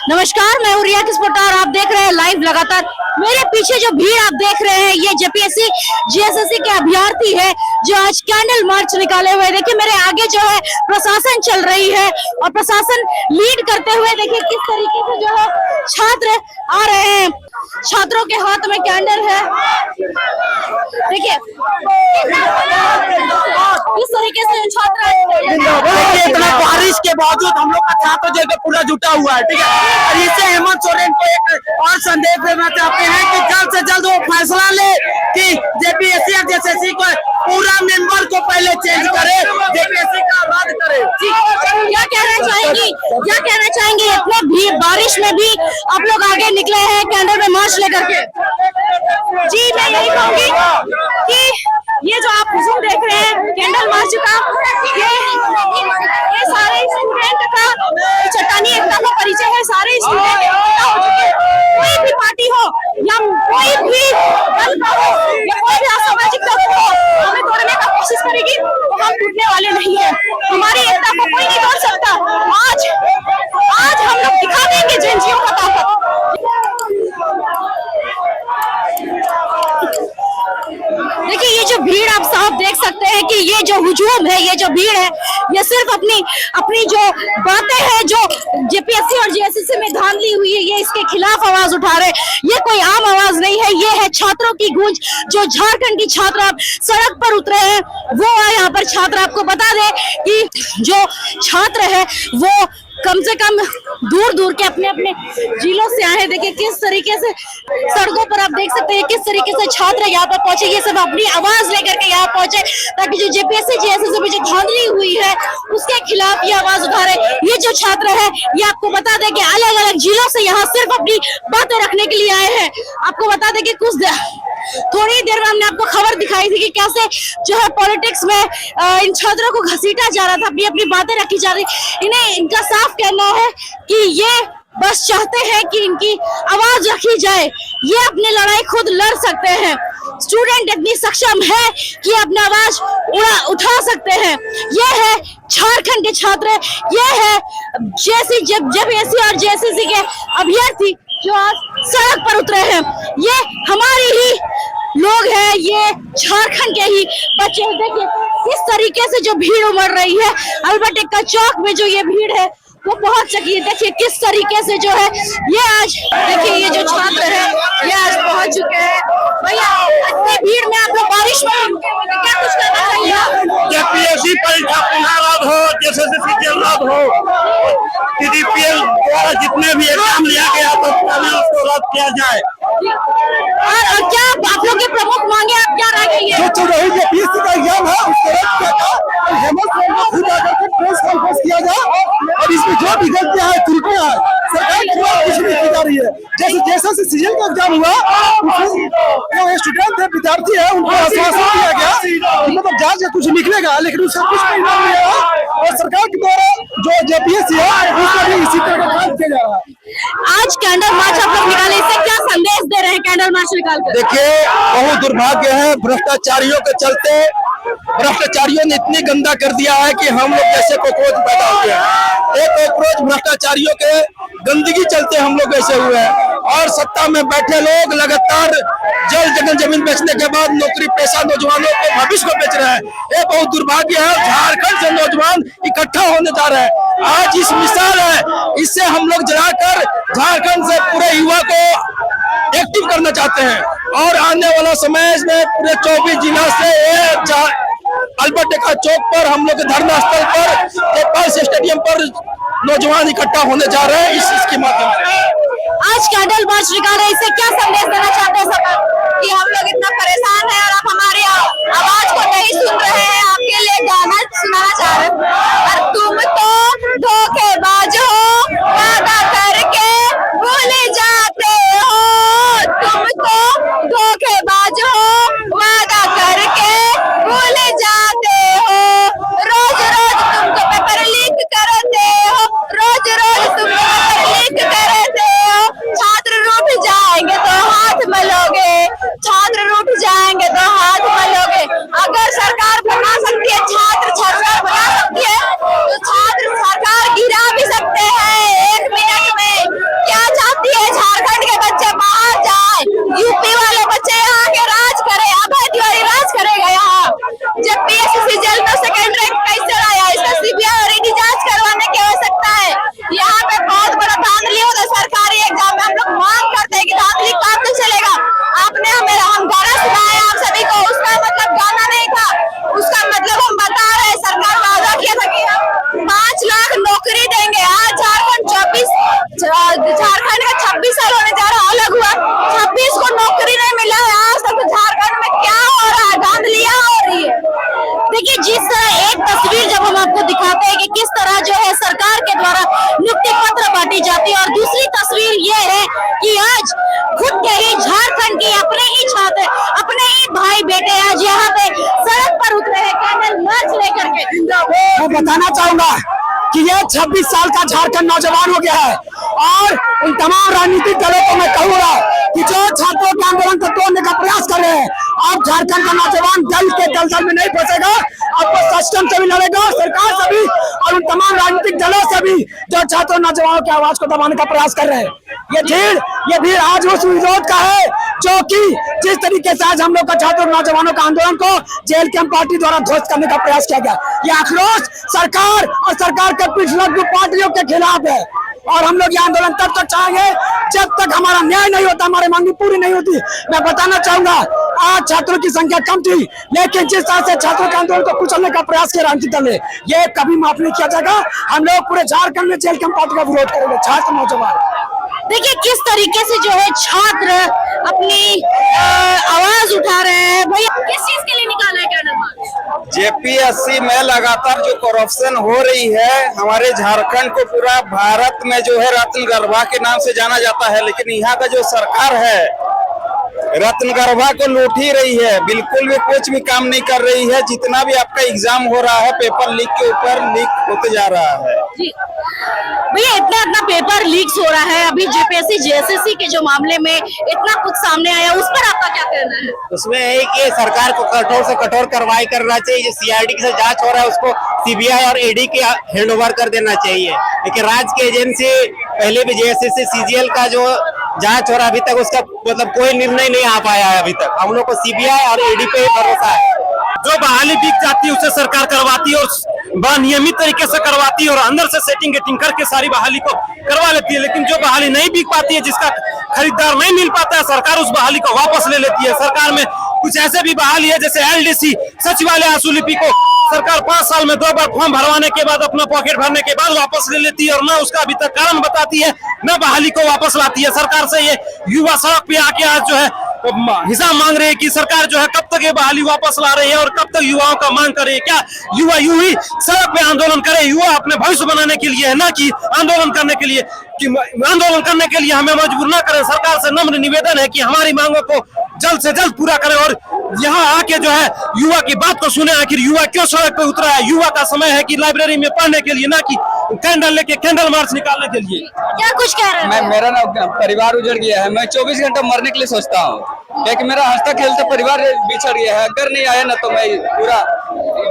नमस्कार, मैं रिया किस्पोटा और आप देख रहे हैं लाइव लगातार। मेरे पीछे जो भीड़ आप देख रहे हैं ये जेपीएससी जीएसएससी के अभ्यर्थी है जो आज कैंडल मार्च निकाले हुए। देखिए मेरे आगे जो है प्रशासन चल रही है और प्रशासन लीड करते हुए देखिए किस तरीके से जो है छात्र आ रहे हैं। छात्रों के हाथ में कैंडल है, देखिए किस तरीके से छात्र। देखिए इतना बारिश के बावजूद हम लोग का छात्र जो है पूरा जुटा हुआ है, ठीक है। और इससे हेमंत सोरेन को एक और संदेश देना चाहते हैं कि जल्द से जल्द वो फैसला ले कि जेपीएससी और जेएसएससी को पूरा मेंबर को पहले चेंज करे, जेपीएससी का रद्द करे। क्या कहना चाहेंगे इतने भी बारिश में भी आप लोग आगे निकले हैं कैंडल में मार्च लेकर के? जी मैं यही कहूंगी कि ये जो आप हुजूम देख रहे हैं कैंडल मार्च का, ये सारे स्टूडेंट का चट्टानी एकता का परिचय है। सारे स्टूडेंट एकता हो चुके हैं। कोई भी पार्टी हो या कोई भी दल का हो या कोई भी असामाजिक तत्व हो, हमें तोड़ने का कोशिश करेगी तो हम टूटने वाले नहीं है। हमारी एकता को कोई नहीं तोड़ सकता। आज हम लोग दिखा देंगे जेएनजीओ का ताकत। देखिए ये जो भीड़ आप साफ देख सकते हैं कि ये जो हुजूम है, ये जो भीड़ है, ये सिर्फ अपनी जो बातें हैं जो जेपीएससी और जीएसएससी में धांधली हुई है, ये इसके खिलाफ आवाज उठा रहे हैं। ये कोई आम आवाज नहीं है, ये है छात्रों की गूंज। जो झारखंड की छात्र अब सड़क पर उतरे हैं वो यहाँ पर छात्र। आपको बता दें कि जो छात्र है वो कम से कम दूर दूर के अपने अपने जिलों से आए हैं। देखिए किस तरीके से सड़कों पर आप देख सकते हैं किस तरीके से छात्र यहाँ पर पहुंचे। ये सब अपनी आवाज लेकर के यहाँ पहुंचे ताकि जो जेपीएससी जीएसएससी में जो धांधली हुई है उसके खिलाफ ये आवाज उठा रहे। ये जो छात्र है ये आपको बता दें कि अलग अलग जिलों से यहाँ सिर्फ अपनी बातें रखने के लिए आए हैं। आपको बता दें कि थोड़ी देर में हमने आपको खबर दिखाई थी कि कैसे जो है पॉलिटिक्स में इन छात्रों को घसीटा जा रहा था, अपनी अपनी बातें रखी जा रही। इनका साफ कहना है कि ये बस चाहते हैं कि इनकी आवाज रखी जाए, ये अपनी लड़ाई खुद लड़ सकते हैं। स्टूडेंट इतनी सक्षम है कि अपनी आवाज उठा सकते हैं। ये है झारखंड के छात्र, ये है जेपीएससी और जेएसएससी के अभ्यर्थी जो आज सड़क पर उतरे हैं। ये हमारी ही लोग हैं, ये झारखंड के ही बच्चे हैं। देखिए किस तरीके से जो भीड़ उमड़ रही है। अल्बर्ट एक्का चौक में जो ये भीड़ है वो पहुंच चुकी है। देखिए किस तरीके से जो है ये आज, देखिए ये जो छात्र है ये आज पहुंच चुके हैं। भैया इतनी भीड़ में आप लोग बारिश में क्या कुछ कहना चाहिए? जेपीएससी परीक्षा पुनः रद्द हो, जेएसएससी रद्द हो, टीडीपीएल द्वारा जितने भी एग्जाम लिया गया तो उसको रद्द किया जाए। और क्या आप लोग के प्रमुख मांगे आप क्या रहेंगे? जो चल रही जेपीएससी का एग्जाम है उसको रद्द किया जाए, हेमंत सोरेन को खुद आकर के प्रेस कॉन्फ्रेंस किया जाए और इसमें जो भी गलतियां हैं त्रुटियां हैं सरकार के द्वारा कुछ नहीं की जा रही है। जैसे जैसे सीजन का एग्जाम हुआ जो स्टूडेंट है विद्यार्थी है उनको आश्वासन दिया गया मतलब जांच से कुछ निकलेगा, लेकिन उससे कुछ नहीं निकलेगा और सरकार के द्वारा जो जेपीएससी है उसको भी इसी तरह का काम किया जा रहा है। आज कैंडल मार्च आप लोग निकाले, इससे क्या संदेश दे रहे हैं कैंडल मार्च निकालकर? देखिए बहुत दुर्भाग्य है, भ्रष्टाचारियों के चलते भ्रष्टाचारियों ने इतनी गंदा कर दिया है कि हम लोग जैसे कॉकरोच पैदा हो गए। एक कॉकरोच भ्रष्टाचारियों के गंदगी चलते हम लोग ऐसे हुए हैं और सत्ता में बैठे लोग लगातार जमीन बेचने के बाद नौकरी पेशा नौजवानों को भविष्य को बेच रहे हैं। ये बहुत दुर्भाग्य है। झारखंड से नौजवान इकट्ठा होने जा रहे हैं। आज इस मिसाल है, इससे हम लोग जलाकर झारखंड से पूरे युवा को एक्टिव करना चाहते हैं और आने वाला समय में पूरे 24 जिला से अल्बर्ट एक्का चौक पर हम लोग धरना स्थल पर नेपाल स्टेडियम पर नौजवान इकट्ठा होने जा रहे हैं। इस के माध्यम से आज कैंडल मार्च निकाल रहे हैं, इससे क्या संदेश देना चाहते हैं सरकार? कि हम लोग इतना परेशान हैं और आप हमारी आवाज को नहीं सुन रहे हैं, आपके लिए गाना सुनाना चाह रहे हैं। और तुम तो धोखेबाज हो, वादा करके भूल जाते हो। तुम तो धोखेबाज हो, वादा करके भूल जाते हो। रोज रोज तुम तो पेपर लीक करते हो, रोज रोज तुम तो पेपर लीक करते हो। छात्र रूठ जाएंगे तो हाथ मलोगे, छात्र रूठ जाएंगे तो हाथ मलोगे। अगर सरकार बना सकती है, छात्र सरकार बना सकती है तो छात्र सरकार गिरा भी सकते हैं। झारखंड का 26 साल होने जा रहा अलग हुआ, 26 को नौकरी नहीं मिला है आज तक। तो झारखंड में क्या हो रहा है? धांधलियां हो रही है। देखिए जिस तरह एक तस्वीर जब हम आपको दिखाते हैं कि किस तरह जो है सरकार के द्वारा नियुक्ति पत्र बांटी जाती है, और दूसरी तस्वीर ये है कि आज खुद के ही झारखंड के अपने ही छात्र, अपने ही भाई बेटे आज यहाँ पे सड़क पर उतरे हैं कैंडल मार्च लेकर के। मैं बताना चाहूंगा कि ये 26 साल का झारखंड नौजवान हो गया है, और उन तमाम राजनीतिक दलों को मैं कहूंगा कि जो छात्रों के आंदोलन को तोड़ने का प्रयास कर रहे हैं, आप झारखंड का नौजवान दल के दलदल में नहीं फंसेगा। आपको सिस्टम से भी लड़ेगा, सरकार से भी, और उन तमाम राजनीतिक दलों से भी जो छात्रों नौजवानों की आवाज को दबाने का प्रयास कर रहे हैं। ये भीड़ आज उस विरोध का है जो कि जिस तरीके से आज हम लोग का छात्रों नौजवानों का आंदोलन को जेल कैंप पार्टी द्वारा ध्वस्त करने का प्रयास किया गया। ये आक्रोश सरकार और सरकार के पिछले पार्टियों के खिलाफ है, और हम लोग ये आंदोलन तब तक चाहेंगे जब तक हमारा न्याय नहीं होता, हमारी मांगी पूरी नहीं होती। मैं बताना चाहूंगा आज छात्रों की संख्या कम थी, लेकिन जिस तरह से छात्रों के आंदोलन को कुचलने का प्रयास किया राजनीतिक दल ने, ये कभी माफ नहीं किया जाएगा। हम लोग पूरे झारखंड में जेल कैंप पार्टी का विरोध करेंगे, छात्र नौजवान। देखिए किस तरीके से जो है छात्र अपनी आवाज उठा रहे हैं। भैया किस चीज के लिए निकाला है कैंडल मार्च? जेपीएससी में लगातार जो करप्शन हो रही है, हमारे झारखंड को पूरा भारत में जो है रत्नगर्भा के नाम से जाना जाता है, लेकिन यहाँ का जो सरकार है रत्नगर्भा को लूट ही रही है, बिल्कुल भी कुछ भी काम नहीं कर रही है। जितना भी आपका एग्जाम हो रहा है पेपर लीक के ऊपर लीक होते जा रहा है। भैया इतना पेपर लीक्स हो रहा है, अभी जेपीएससी जेएसएससी के जो मामले में इतना कुछ सामने आया, उस पर आपका क्या कहना है? उसमें है कि सरकार को कठोर से कठोर कार्रवाई करना चाहिए। जो सीआईडी से जांच हो रहा है उसको सीबीआई और ईडी के हैंड ओवर कर देना चाहिए। लेकिन राज्य की एजेंसी पहले भी जेएसएससी सीजीएल का जो जांच हो रहा है अभी तक उसका मतलब कोई निर्णय नहीं आ पाया है। अभी तक हम लोग को सीबीआई और ईडी पे भरोसा है। जो बहाली बिक जाती है उससे सरकार करवाती है और बड़ा नियमित तरीके से करवाती है और अंदर से सेटिंग गेटिंग करके सारी बहाली को करवा लेती है। लेकिन जो बहाली नहीं बिक पाती है, जिसका खरीदार नहीं मिल पाता है, सरकार उस बहाली को वापस ले लेती है। सरकार में कुछ ऐसे भी बहाली है जैसे एलडीसी सचिवालय आशुलिपि को सरकार 5 साल में 2 बार फॉर्म भरवाने के बाद अपना पॉकेट भरने के बाद वापस ले लेती है, और न उसका अभी तक कारण बताती है न बहाली को वापस लाती है। सरकार से ये युवा सड़क पे आके आज जो है हिसाब मांग रहे हैं कि सरकार जो है कब तक ये बहाली वापस ला रही है और कब तक युवाओं का मांग करे। क्या युवा यूं ही सड़क पे आंदोलन करे? युवा अपने भविष्य बनाने के लिए है, ना कि आंदोलन करने के लिए। कि आंदोलन करने के लिए हमें मजबूर ना करें। सरकार से नम्र निवेदन है कि हमारी मांगों को जल्द से जल्द पूरा करें और यहाँ आके जो है युवा की बात को सुने। आखिर युवा क्यों सड़क पे उतरा है? युवा का समय है कि लाइब्रेरी में पढ़ने के लिए, ना कि कैंडल लेके कैंडल मार्च निकालने के लिए। क्या कुछ कह रहे हैं? मेरा ना परिवार उजड़ गया है। मैं 24 घंटा मरने के लिए सोचता हूँ, क्योंकि मेरा हंसता खेलता परिवार बिछड़ गया है। अगर नहीं आया ना तो मैं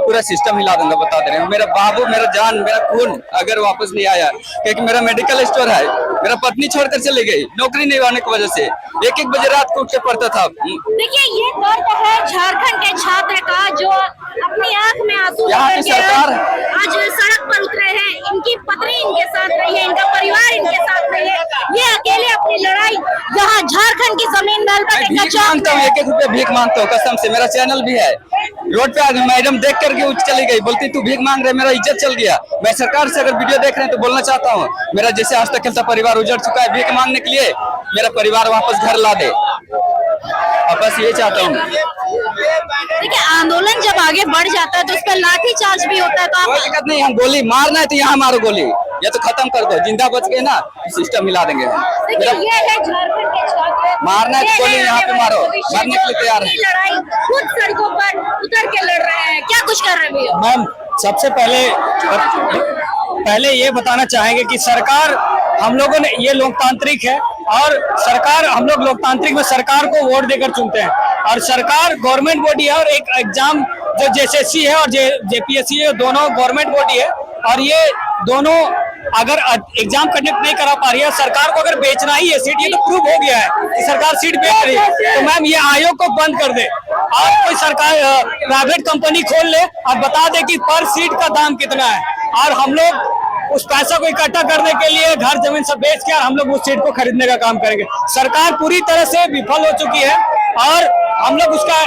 पूरा सिस्टम हिला दूंगा, बता दे रहे हैं। मेरा बाबू, मेरा जान, मेरा खून अगर वापस नहीं आया, क्योंकि मेरा मेडिकल स्टोर है, मेरा पत्नी छोड़कर चली गई नौकरी नहीं होने की वजह से। 1-1 बजे रात को उठ के पढ़ता था। देखिए ये दर्द है झारखंड के छात्र का, जो अपनी आंख में आंसू यहाँ की सरकार आज सड़क पर उतरे हैं। इनकी पत्नी इनके साथ रही है, इनका परिवार इनके साथ रही है। ये अकेले अपनी लड़ाई यहाँ झारखंड की जमीन में मांगता हूँ, 1-1 रुपया भीख मांगता हूँ कसम से। मेरा चैनल भी है। रोड पे आज मैडम देख करके उठ चली गई, बोलती तू भीख मांग रहे, मेरा इज्जत चल गया। मैं सरकार से अगर वीडियो देख रहे हैं तो बोलना चाहता हूँ, मेरा जैसे आज तक खेलता परिवार उजड़ चुका है, भीख मांगने के लिए मेरा परिवार वापस घर ला दे। अब बस ये चाहता हूँ। देखिए आंदोलन जब आगे बढ़ जाता है तो उस पर लाठीचार्ज भी होता है, तो कोई दिक्कत नहीं। हम गोली मारना है तो यहाँ मारो गोली, या तो खत्म कर दो। जिंदा बच गए ना सिस्टम हिला देंगे। देखिए ये है झारखंड के छात्र, मारना है तो गोली यहाँ पे मारो, मरने के लिए तैयार है। लड़ाई खुद सड़कों पर उतर के लड़ रहे हैं। क्या कुछ कर रहे हैं भैया? मैम सबसे पहले ये बताना चाहेंगे कि सरकार हम लोगों ने ये लोकतांत्रिक है और सरकार हम लोग लोकतांत्रिक में सरकार को वोट देकर चुनते हैं, और सरकार गवर्नमेंट बॉडी है और एक एग्जाम जो जेएसएससी है और जेपीएससी है दोनों गवर्नमेंट बॉडी है, और ये दोनों अगर एग्जाम कंडक्ट नहीं करा पा रही है, सरकार को अगर बेचना ही है सीट, ये तो प्रूव हो गया है कि सरकार सीट बेच रही है, तो मैम ये आयोग को बंद कर दे और कोई सरकार प्राइवेट कंपनी खोल ले और बता दे कि पर सीट का दाम कितना है, और हम लोग उस पैसा को इकट्ठा करने के लिए घर जमीन सब बेच के और हम लोग उस सीट को खरीदने का काम करेंगे। सरकार पूरी तरह से विफल हो चुकी है और हम लोग उसका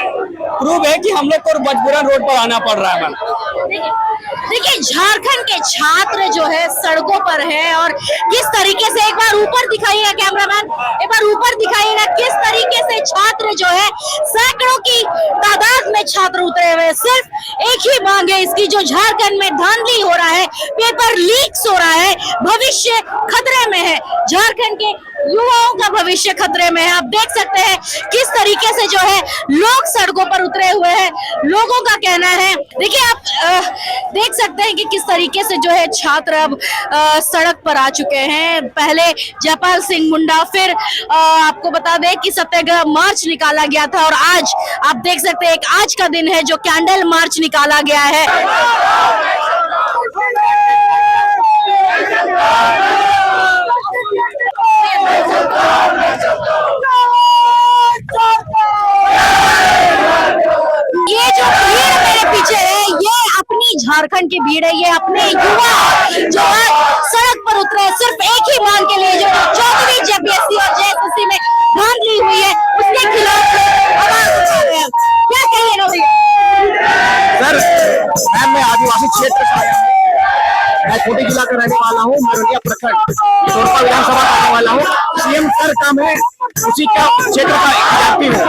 प्रूव है कि हम लोग को मजबूरन रोड पर आना पड़ रहा है मैम। देखिए झारखंड के छात्र जो है सड़कों पर है और किस तरीके से, एक बार ऊपर दिखाइएगा कैमरामैन, एक बार ऊपर दिखाइएगा किस तरीके से छात्र जो है सैकड़ों की तादाद में छात्र उतरे हुए। सिर्फ एक ही मांग है इसकी, जो झारखंड में धांधली हो रहा है, पेपर लीक्स हो रहा है, भविष्य खतरे में है, झारखंड के युवाओं का भविष्य खतरे में है। आप देख सकते हैं किस तरीके से जो है लोग सड़कों पर उतरे हुए हैं, लोगों का कहना है। देखिए आप देख सकते हैं कि किस तरीके से जो है छात्र अब सड़क पर आ चुके हैं। पहले जयपाल सिंह मुंडा, फिर आपको बता दें कि सत्याग्रह मार्च निकाला गया था और आज आप देख सकते हैं एक आज का दिन है जो कैंडल मार्च निकाला गया है। ये जो भीड़ मेरे पीछे है ये अपनी झारखंड की भीड़ है, ये अपने युवा जो है सड़क पर उतरे हैं सिर्फ एक ही मांग के लिए, जो 14वीं जेपीएससी और जेएसएससी में धांधली हुई है उसके खिलाफ आवाज उठा रहे हैं। क्या कहिए ना सर, मैं आदिवासी क्षेत्र से आया हूँ, मैं खूंटी जिला का रहने वाला हूँ, मरनिया प्रखंड तोरपा विधानसभा का रहने वाला हूँ। सीएम सर का मैं उसी का क्षेत्र का विद्यार्थी हूँ।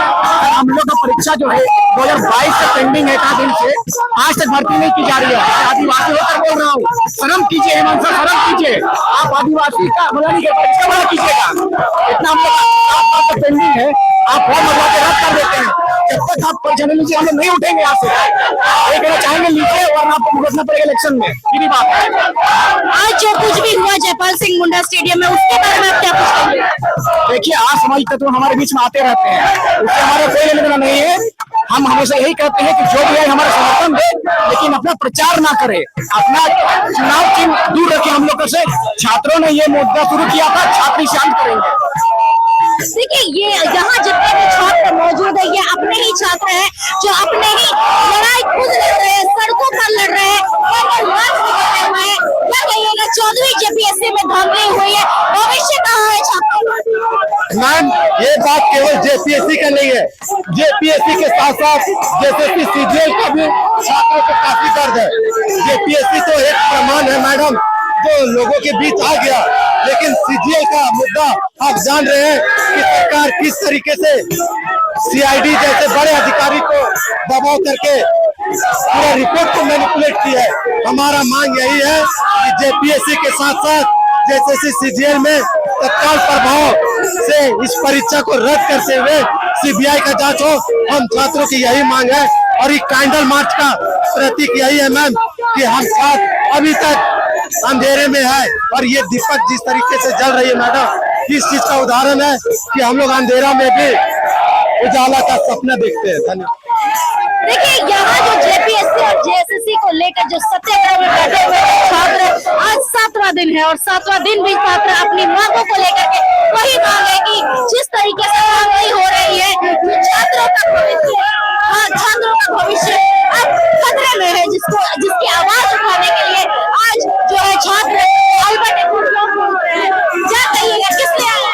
हम लोग का परीक्षा जो है 2022 से पेंडिंग है, इतना दिन से आज तक भर्ती नहीं की जा रही है। आदिवासी होकर बोल रहा हूँ, शर्म कीजिए हेमंत सर, शर्म कीजिए। आप आदिवासी का भला नहीं कर, इसका भला कीजिएगा। इतना हम लोग पेंडिंग है, आप फॉर्म भरवा के रद्द कर देते हैं। जब तक आप परीक्षा नहीं लीजिए हम लोग नहीं उठेंगे यहाँ से। ये कहना चाहेंगे लीजिए वरना आपको भुगतना पड़ेगा इलेक्शन में। सीधी बात है। आज जो कुछ भी हुआ जयपाल सिंह मुंडा स्टेडियम में, उसके बारे में आप क्या कुछ कहेंगे? देखिए, असामाजिक तत्व हमारे बीच में आते रहते हैं, उससे हमारा कोई लेना देना नहीं है। हम हमेशा यही कहते हैं कि जो भी है हमारा समर्थन दे, लेकिन अपना प्रचार ना करे, अपना चुनाव चिन्ह दूर रखे हम लोगों से। छात्रों ने ये मुद्दा शुरू किया था, छात्र शांत करेंगे। देखिए ये यहाँ जितने भी छात्र मौजूद है ये अपने ही छात्र हैं जो अपने ही लड़ाई खुद लड़ रहे हैं, सड़कों पर लड़ रहे हैं, क्या कहिएगा? 14वीं जेपीएससी में धांधली हुई है, भविष्य कहाँ है छात्रों? मैम, ये बात केवल जेपीएससी का नहीं है, जेपीएससी के साथ साथ जेएसएससी सीजीएल का भी छात्रों को काफी दर्द है। जेपीएससी तो एक प्रमाण है मैडम जो लोगों के बीच आ गया, लेकिन सीजीएल का मुद्दा आप जान रहे हैं कि सरकार किस तरीके से सीआईडी जैसे बड़े अधिकारी को दबाव करके पूरा रिपोर्ट को मैनिपुलेट की है। हमारा मांग यही है कि जेपीएससी के साथ साथ जेएसएससी सीजीएल में तत्काल प्रभाव से इस परीक्षा को रद्द करते हुए सीबीआई का जांच हो। हम छात्रों की यही मांग है और ये कैंडल मार्च का प्रतीक यही है मैम कि हम छात्र अभी तक अंधेरे में है और ये दीपक जिस तरीके से जल रही है मैडम, इस चीज का उदाहरण है कि हम लोग अंधेरा में भी उजाला का सपना देखते हैं। धन्यवाद। देखिए यहाँ जो जेपीएससी और जेएसएससी को लेकर जो सत्याग्रह में बैठे हुए छात्र, आज 7वां दिन है और 7वां दिन भी छात्र अपनी मांगों को लेकर के वही मांग है कि जिस तरीके से धांधली हो रही है, छात्रों का भविष्य अब खतरे में है, जिसकी आवाज उठाने के लिए आज जो है छात्र क्या कहिएगा, किस लिए आए?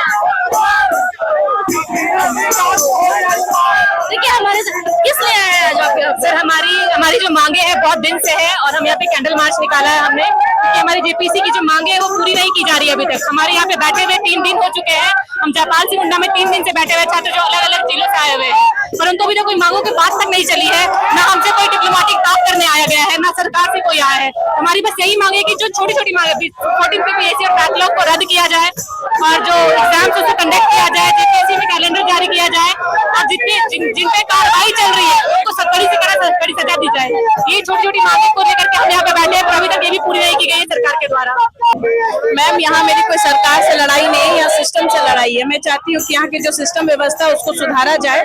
देखिए हमारे किस लिए आए आज आपके? सर हमारी जो मांगे हैं बहुत दिन से है और हम यहाँ पे कैंडल मार्च निकाला है हमने, क्योंकि हमारी जेपीसी की जो मांगे है वो पूरी नहीं की जा रही है अभी तक। हमारे यहाँ पे बैठे हुए 3 दिन हो चुके हैं, हम जयपाल सिंह मुंडा में 3 दिन से बैठे हुए छात्र जो अलग अलग जिलों से आए हुए हैं, परंतु अभी तक कोई मांगों की बात तक नहीं चली है, ना हमसे कोई डिप्लोमेटिक बात करने आया गया है, ना सरकार से कोई आया है। हमारी बस यही मांगे कि जो छोटी छोटी मांगे 14 पीपीएससी और बैकलॉग को रद्द किया जाए और जो एग्जाम्स उसे कंडक्ट किया जाए, जेपीएससी में कैलेंडर जारी किया जाए और जिन पे कार्रवाई चल रही है उनको कड़ी सजा दी जाए। ये छोटी छोटी मांगे को लेकर के हम यहाँ पे बैठे हैं, पर अभी तक ये भी पूरी नहीं की गई है सरकार के द्वारा। मैम यहाँ मेरी कोई सरकार से लड़ाई नहीं है, यहाँ सिस्टम से लड़ाई है। मैं चाहती हूँ कि यहाँ की जो सिस्टम व्यवस्था है उसको सुधारा जाए,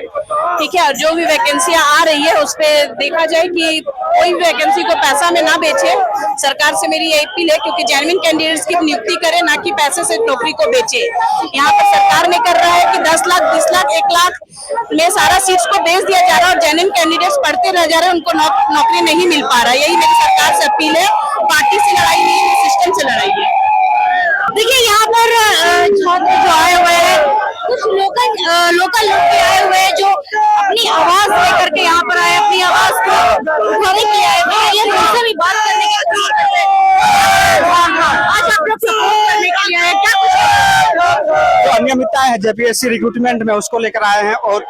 ठीक है, और जो भी वैकेंसियाँ आ रही है उस पर देखा जाए कि कोई भी वैकेंसी को पैसा में ना बेचे। सरकार से मेरी ये अपील है, क्योंकि जेन्युइन कैंडिडेट्स की नियुक्ति करे, ना कि पैसे से नौकरी को बेचे। यहाँ पर सरकार ने कर रहा है कि 10 लाख 20 लाख 1 लाख में सारा सीट्स को बेच दिया जा रहा है और जेन्युइन कैंडिडेट्स पढ़ते रह जा रहे हैं, उनको नौकरी नहीं मिल पा रहा है। यही मेरी सरकार से अपील है, पार्टी से लड़ाई नहीं है, सिस्टम से लड़ाई है। देखिए यहाँ पर छात्र जो आए हुए हैं, कुछ लोकल लोग भी आए हुए हैं जो अपनी आवाज लेकर के यहाँ पर आए, अपनी आवाज को उन्होंने किया है, मैं उनसे भी बात करने की कोशिश करते हैं। आज आप लोग सपोर्ट करने के लिए आए, क्या कुछ जो अनियमितता है जेपीएससी रिक्रूटमेंट में उसको लेकर आए हैं और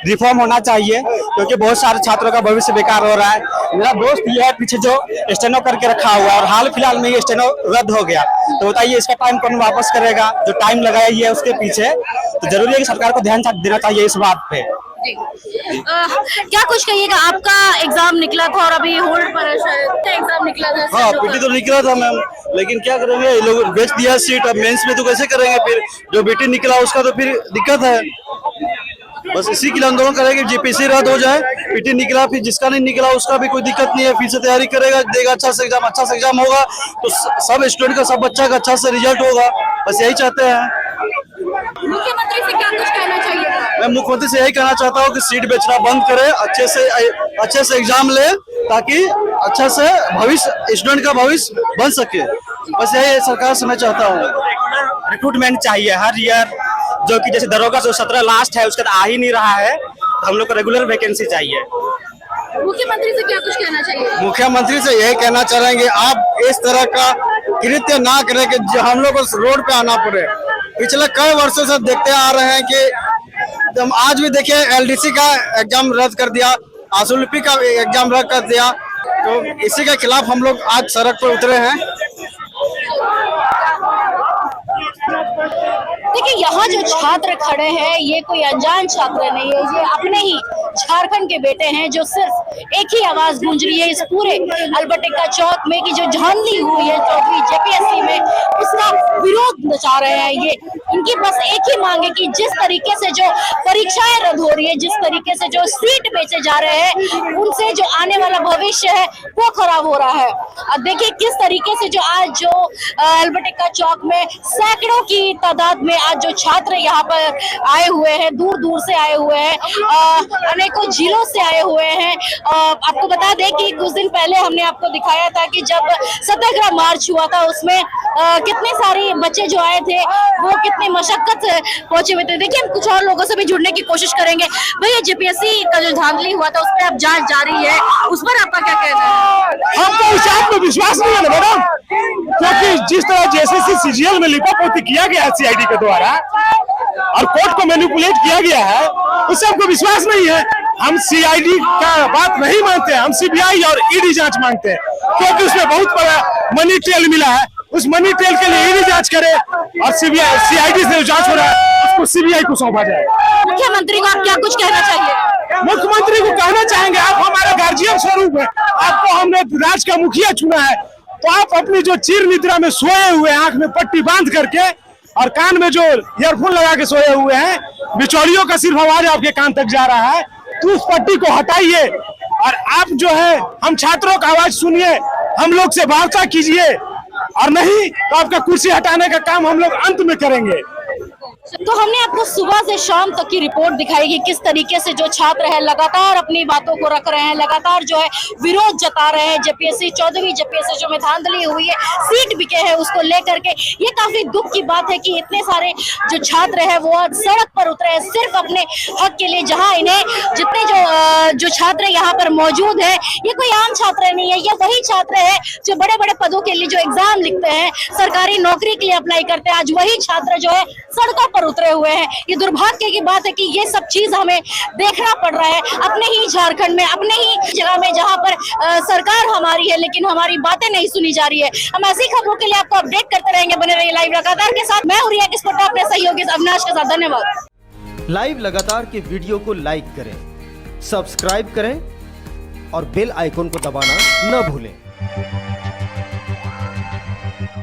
रिफॉर्म होना चाहिए, क्योंकि बहुत सारे छात्रों का भविष्य बेकार हो रहा है। मेरा दोस्त ये है पीछे जो स्टेनो करके रखा हुआ है और हाल फिलहाल में ये स्टेनो रद्द हो गया, तो बताइए इसका टाइम कौन वापस करेगा? जो टाइम लगाया है उसके पीछे, तो जरूरी है कि सरकार को ध्यान देना चाहिए इस बात पे। क्या कुछ कहिएगा? आपका एग्जाम निकला था और अभी होल्ड पर है शायद, एग्जाम निकला था। हाँ, पीटी तो निकला था मैम, लेकिन क्या करेंगे, ये लोग बेच दिया सीट, अब मेंस में तो कैसे करेंगे? फिर जो बीटी निकला उसका तो फिर दिक्कत है। बस इसी के लिए आंदोलन करेंगे, जेपीएससी रद्द हो जाए, पीटी निकला, फिर जिसका नहीं निकला उसका भी कोई दिक्कत नहीं है, फिर से तैयारी करेगा, देगा अच्छा से एग्जाम होगा तो सब स्टूडेंट का, सब बच्चा का अच्छा से रिजल्ट होगा। बस यही चाहते हैं। मुख्यमंत्री से क्या कुछ कहना चाहिए? मैं मुख्यमंत्री से यही कहना चाहता हूँ कि सीट बेचना बंद करे, अच्छे से एग्जाम ले, ताकि अच्छा से भविष्य, स्टूडेंट का भविष्य बन सके। बस यही सरकार से मैं चाहता हूँ। रिक्रूटमेंट चाहिए हर ईयर, जो कि जैसे दरोगा जो 17 लास्ट है उसका आ ही नहीं रहा है, तो हम लोग को रेगुलर वैकेंसी चाहिए। मुख्यमंत्री से क्या कुछ कहना चाहिए? मुख्यमंत्री से यही कहना चाहेंगे, आप इस तरह का कृत्य ना करें कि हम लोग को रोड पे आना पड़े। पिछले कई वर्षों से देखते आ रहे हैं कि हम आज भी देखिए एलडीसी का एग्जाम रद्द कर दिया, आशुलिपि का एग्जाम रद्द कर दिया, तो इसी के खिलाफ हम लोग आज सड़क पर उतरे हैं। देखिए, यहाँ जो छात्र खड़े हैं ये कोई अनजान छात्र नहीं है, ये अपने ही झारखंड के बेटे हैं, जो सिर्फ एक ही आवाज गूंज रही है इस पूरे अल्बर्ट एक्का चौक में कि जो धांधली हुई है चौधरी जेपीएससी में, उसका विरोध नचा रहे हैं। ये इनकी बस एक ही मांग है कि जिस तरीके से जो परीक्षाएं रद्द हो रही है, जिस तरीके से जो सीट बेचे जा रहे हैं, उनसे जो आने वाला भविष्य है वो खराब हो रहा है। अब देखिए किस तरीके से जो आज जो अल्बर्ट एक्का चौक में सैकड़ों की तादाद में आज जो छात्र यहाँ पर आए हुए हैं, दूर दूर से आए हुए हैं, अनेकों जिलों से आए हुए हैं। आपको बता दें कि कुछ दिन पहले हमने आपको दिखाया था कि जब सत्याग्रह मार्च हुआ था उसमें कितने सारे बच्चे जो आए थे वो कितनी मशक्कत से पहुंचे हुए थे। देखिए हम कुछ और लोगों से भी जुड़ने की कोशिश करेंगे। भैया, जेपीएससी का जो धांधली हुआ था उस पर अब जांच जारी है, उस पर आपका क्या कहना है? हमको इस बात में विश्वास नहीं है ना मैडम, क्योंकि जिस तरह जेएसएससी सीजीएल में लिपापोती किया गया है सीआईडी के द्वारा और कोर्ट को मैनिपुलेट किया गया है, उससे हमको विश्वास नहीं है। हम सीआईडी का बात नहीं मानते हैं, हम सीबीआई और ईडी जांच मांगते हैं, क्योंकि उसमें बहुत बड़ा मनी ट्रेल मिला है। उस मनी ट्रेल के लिए ईडी जांच करे और सीआईडी से जांच हो रहा है उसको सीबीआई को सौंपा जाए। मुख्यमंत्री को आप क्या कुछ कहना चाहिए? मुख्यमंत्री को कहना चाहेंगे, आप हमारे गार्जियन स्वरूप है, आपको हमने राज्य का मुखिया चुना है, तो आप अपनी जो चिर निद्रा में सोए हुए, आंख में पट्टी बांध करके और कान में जो ईयरफोन लगा के सोए हुए हैं, बिचौलियों का सिर्फ आवाज आपके कान तक जा रहा है, तो उस पट्टी को हटाइए और आप जो है हम छात्रों का आवाज सुनिए, हम लोग से वार्ता कीजिए, और नहीं तो आपका कुर्सी हटाने का काम हम लोग अंत में करेंगे। तो हमने आपको सुबह से शाम तक की रिपोर्ट दिखाई कि किस तरीके से जो छात्र है लगातार अपनी बातों को रख रहे हैं, लगातार जो है विरोध जता रहे हैं। जेपीएससी 14वीं जेपीएससी जो में धांधली हुई है, सीट बिके हैं, उसको लेकर के ये काफी दुख की बात है कि इतने सारे जो छात्र है वो सड़क पर उतरे हैं सिर्फ अपने हक के लिए, जहाँ इन्हें जितने जो छात्र यहाँ पर मौजूद है ये कोई आम छात्र नहीं है, ये वही छात्र है जो बड़े बड़े पदों के लिए जो एग्जाम लिखते हैं, सरकारी नौकरी के लिए अप्लाई करते हैं। आज वही छात्र जो है सड़कों पर उतरे हुए हैं। ये दुर्भाग्य की बात है कि ये सब चीज हमें देखना पड़ रहा है अपने ही झारखंड में, अपने ही जगह में, जहां पर सरकार हमारी है लेकिन हमारी बातें नहीं सुनी जा रही है। हम ऐसी खबरों के लिए आपको अपडेट करते रहेंगे, बने रहिए लाइव लगातार के साथ। मैं हूं रिया किस्पोटा, अपने सहयोगी अविनाश के साथ। धन्यवाद। लाइव लगातार के वीडियो को लाइक करें, सब्सक्राइब करें और बेल आइकन को दबाना न भूलें।